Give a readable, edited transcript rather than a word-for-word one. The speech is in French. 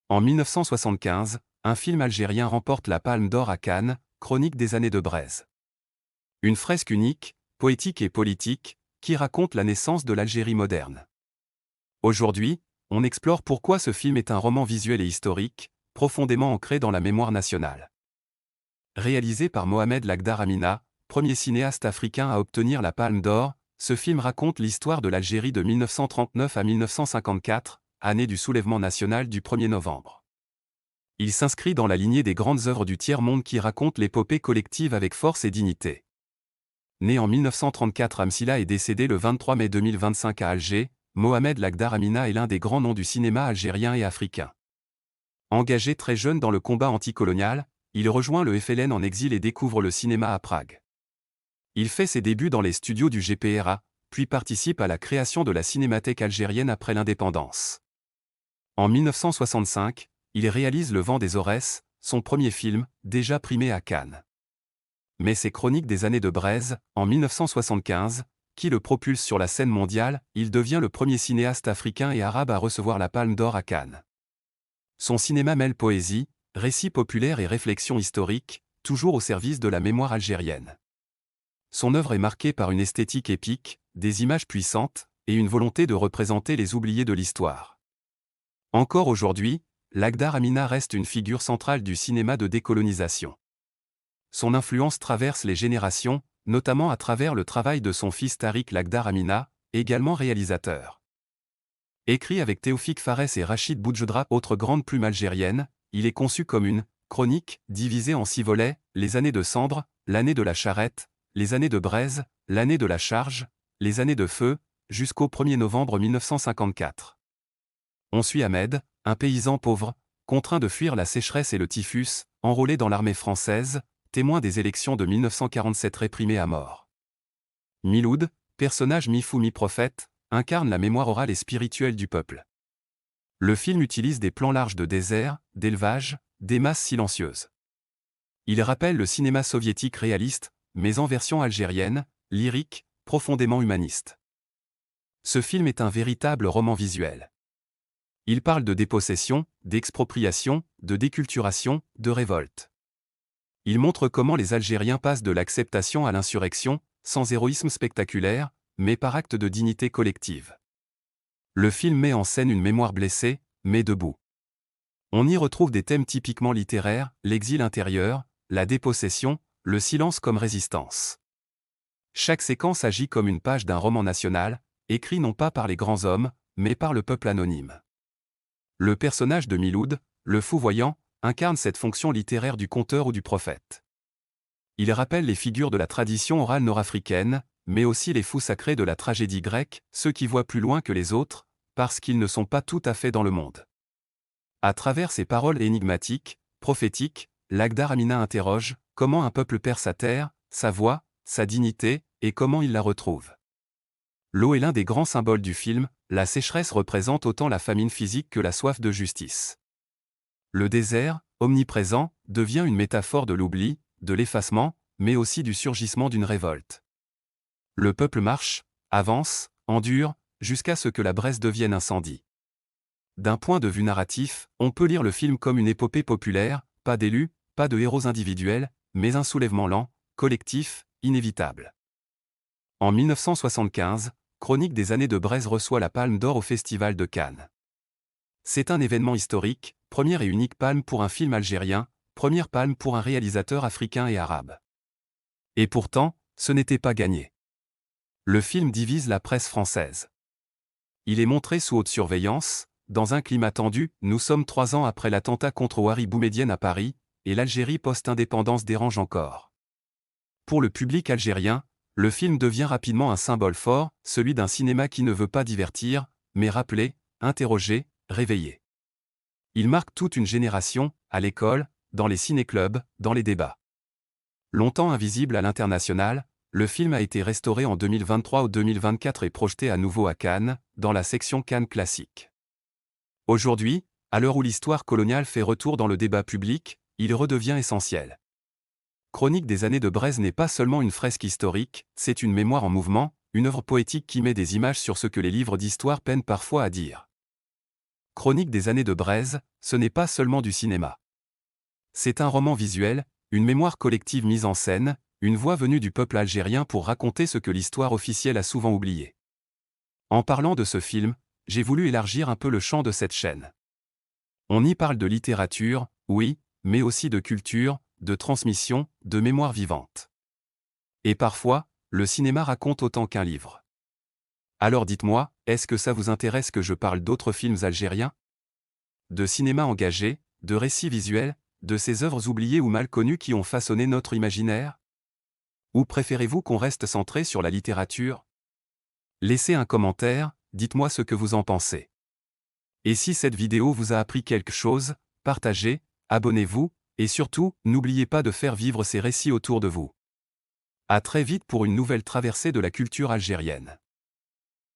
En 1975, un film algérien remporte la Palme d'Or à Cannes, Chronique des années de Braise. Une fresque unique, poétique et politique, qui raconte la naissance de l'Algérie moderne. Aujourd'hui, on explore pourquoi ce film est un roman visuel et historique, profondément ancré dans la mémoire nationale. Réalisé par Mohamed Lagdar Amina, premier cinéaste africain à obtenir la Palme d'Or, ce film raconte l'histoire de l'Algérie de 1939 à 1954, année du soulèvement national du 1er novembre. Il s'inscrit dans la lignée des grandes œuvres du tiers-monde qui racontent l'épopée collective avec force et dignité. Né en 1934 à Msila et décédé le 23 mai 2025 à Alger, Mohamed Lagdar Amina est l'un des grands noms du cinéma algérien et africain. Engagé très jeune dans le combat anticolonial, il rejoint le FLN en exil et découvre le cinéma à Prague. Il fait ses débuts dans les studios du GPRA, puis participe à la création de la Cinémathèque algérienne après l'indépendance. En 1965, il réalise Le Vent des Aurès, son premier film, déjà primé à Cannes. Mais c'est Chronique des années de Braise, en 1975, qui le propulse sur la scène mondiale. Il devient le premier cinéaste africain et arabe à recevoir la Palme d'Or à Cannes. Son cinéma mêle poésie, récit populaire et réflexion historique, toujours au service de la mémoire algérienne. Son œuvre est marquée par une esthétique épique, des images puissantes, et une volonté de représenter les oubliés de l'histoire. Encore aujourd'hui, Lagdar Amina reste une figure centrale du cinéma de décolonisation. Son influence traverse les générations, notamment à travers le travail de son fils Tariq Lagdar Amina, également réalisateur. Écrit avec Théophile Farès et Rachid Boudjoudra, autre grande plume algérienne, il est conçu comme une chronique divisée en 6 volets: les années de Cendre, l'année de la charrette, les années de Braise, l'année de la charge, les années de feu, jusqu'au 1er novembre 1954. On suit Ahmed, un paysan pauvre, contraint de fuir la sécheresse et le typhus, enrôlé dans l'armée française, témoin des élections de 1947 réprimées à mort. Miloud, personnage mi-fou mi-prophète, incarne la mémoire orale et spirituelle du peuple. Le film utilise des plans larges de désert, d'élevage, des masses silencieuses. Il rappelle le cinéma soviétique réaliste, mais en version algérienne, lyrique, profondément humaniste. Ce film est un véritable roman visuel. Il parle de dépossession, d'expropriation, de déculturation, de révolte. Il montre comment les Algériens passent de l'acceptation à l'insurrection, sans héroïsme spectaculaire, mais par acte de dignité collective. Le film met en scène une mémoire blessée, mais debout. On y retrouve des thèmes typiquement littéraires: l'exil intérieur, la dépossession, le silence comme résistance. Chaque séquence agit comme une page d'un roman national, écrit non pas par les grands hommes, mais par le peuple anonyme. Le personnage de Miloud, le fou voyant, incarne cette fonction littéraire du conteur ou du prophète. Il rappelle les figures de la tradition orale nord-africaine, mais aussi les fous sacrés de la tragédie grecque, ceux qui voient plus loin que les autres, parce qu'ils ne sont pas tout à fait dans le monde. À travers ses paroles énigmatiques, prophétiques, Lagdar Amina interroge comment un peuple perd sa terre, sa voix, sa dignité, et comment il la retrouve. L'eau est l'un des grands symboles du film. La sécheresse représente autant la famine physique que la soif de justice. Le désert, omniprésent, devient une métaphore de l'oubli, de l'effacement, mais aussi du surgissement d'une révolte. Le peuple marche, avance, endure, jusqu'à ce que la Bresse devienne incendie. D'un point de vue narratif, on peut lire le film comme une épopée populaire, pas d'élus, pas de héros individuels, mais un soulèvement lent, collectif, inévitable. En 1975, Chronique des années de Braise reçoit la Palme d'Or au Festival de Cannes. C'est un événement historique, première et unique palme pour un film algérien, première palme pour un réalisateur africain et arabe. Et pourtant, ce n'était pas gagné. Le film divise la presse française. Il est montré sous haute surveillance, dans un climat tendu. Nous sommes 3 ans après l'attentat contre Ouari Boumedienne à Paris, et l'Algérie post-indépendance dérange encore. Pour le public algérien, le film devient rapidement un symbole fort, celui d'un cinéma qui ne veut pas divertir, mais rappeler, interroger, réveiller. Il marque toute une génération, à l'école, dans les ciné-clubs, dans les débats. Longtemps invisible à l'international, le film a été restauré en 2023 ou 2024 et projeté à nouveau à Cannes, dans la section Cannes classique. Aujourd'hui, à l'heure où l'histoire coloniale fait retour dans le débat public, il redevient essentiel. Chronique des années de Braise n'est pas seulement une fresque historique, c'est une mémoire en mouvement, une œuvre poétique qui met des images sur ce que les livres d'histoire peinent parfois à dire. Chronique des années de Braise, ce n'est pas seulement du cinéma. C'est un roman visuel, une mémoire collective mise en scène, une voix venue du peuple algérien pour raconter ce que l'histoire officielle a souvent oublié. En parlant de ce film, j'ai voulu élargir un peu le champ de cette chaîne. On y parle de littérature, oui, mais aussi de culture, de transmission, de mémoire vivante. Et parfois, le cinéma raconte autant qu'un livre. Alors dites-moi, est-ce que ça vous intéresse que je parle d'autres films algériens? De cinéma engagé, de récits visuels, de ces œuvres oubliées ou mal connues qui ont façonné notre imaginaire? Ou préférez-vous qu'on reste centré sur la littérature? Laissez un commentaire, dites-moi ce que vous en pensez. Et si cette vidéo vous a appris quelque chose, partagez, abonnez-vous, et surtout, n'oubliez pas de faire vivre ces récits autour de vous. À très vite pour une nouvelle traversée de la culture algérienne.